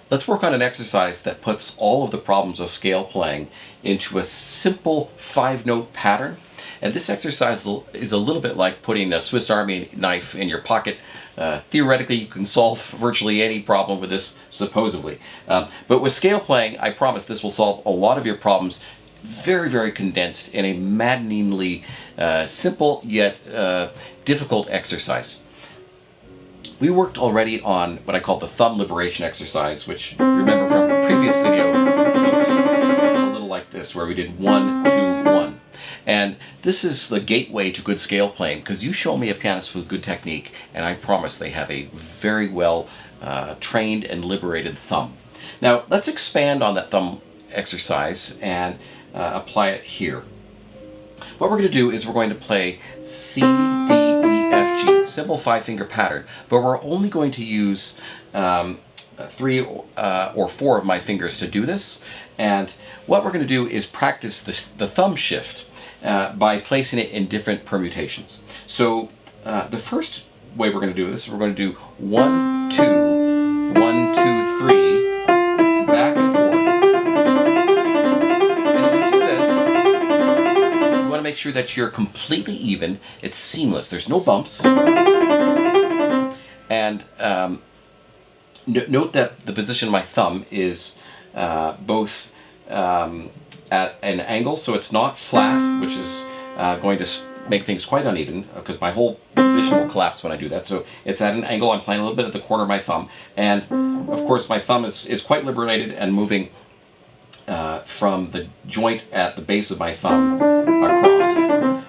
Let's work on an exercise that puts all of the problems of scale playing into a simple 5-note pattern. And this exercise is a little bit like putting a Swiss Army knife in your pocket. Theoretically, you can solve virtually any problem with this, supposedly. But with scale playing, I promise this will solve a lot of your problems very, very condensed in a maddeningly simple yet difficult exercise. We worked already on what I call the thumb liberation exercise, which you remember from a previous video looked a little like this, where we did 1, 2, 1. And this is the gateway to good scale playing, because you show me a pianist with good technique, and I promise they have a very well trained and liberated thumb. Now let's expand on that thumb exercise and apply it here. What we're going to do is we're going to play C, D, E, F, G, simple 5-finger pattern, but we're only going to use 3 or 4 of my fingers to do this. And what we're going to do is practice the thumb shift by placing it in different permutations. So the first way we're going to do this, we're going to do 1, 2, 1, 2, 3, back and forth. And as you do this, you want to make sure that you're completely even. It's seamless. There's no bumps. And note that the position of my thumb is both at an angle, so it's not flat, which is going to make things quite uneven, because my whole position will collapse when I do that. So it's at an angle. I'm playing a little bit at the corner of my thumb, and of course my thumb is quite liberated and moving from the joint at the base of my thumb across.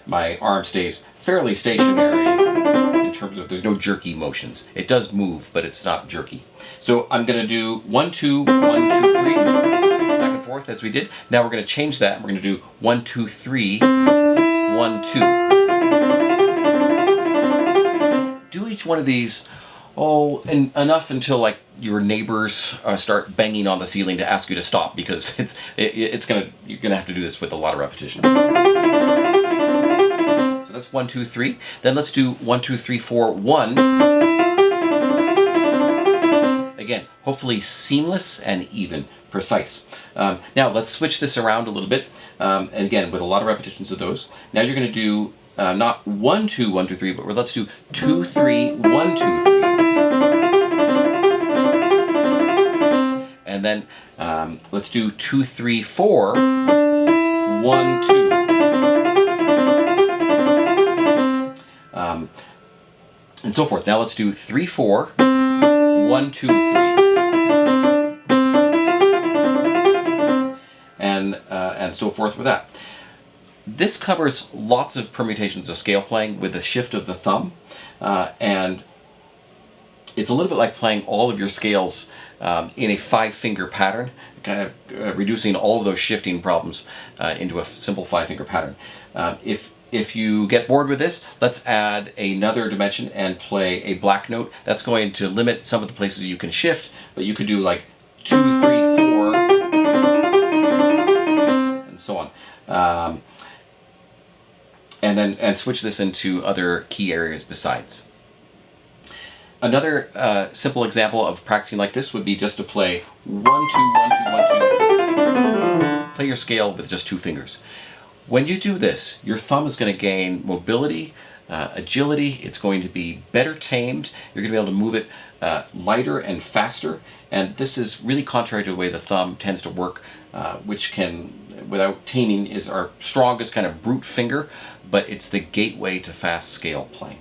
My arm stays fairly stationary in terms of there's no jerky motions. It does move, but it's not jerky. So I'm going to do 1, 2, 1, 2, 3, back and forth as we did. Now we're going to change that. We're going to do 1, 2, 3, 1, 2. Do each one of these, and enough until like your neighbors start banging on the ceiling to ask you to stop, because you're gonna have to do this with a lot of repetition. So that's 1, 2, 3. Then let's do 1, 2, 3, 4, 1. Again, hopefully seamless and even, precise. Now let's switch this around a little bit, and again with a lot of repetitions of those. Now you're going to do not 1, 2, 1, 2, 3, but let's do 2, 3, 1, 2, 3. And then let's do 2, 3, 4, 1, 2. And so forth. Now let's do 3, 4, 1, 2, 3. And so forth with that. This covers lots of permutations of scale playing with the shift of the thumb, and it's a little bit like playing all of your scales in a 5-finger pattern, kind of reducing all of those shifting problems into a simple 5-finger pattern. If you get bored with this, let's add another dimension and play a black note. That's going to limit some of the places you can shift, but you could do like 2, 3, 4, and so on. And switch this into other key areas besides. Another simple example of practicing like this would be just to play 1, 2, 1, 2, 1, 2. Play your scale with just 2 fingers. When you do this, your thumb is going to gain mobility, agility. It's going to be better tamed. You're going to be able to move it lighter and faster. And this is really contrary to the way the thumb tends to work, which can, without taming, is our strongest kind of brute finger, but it's the gateway to fast scale playing.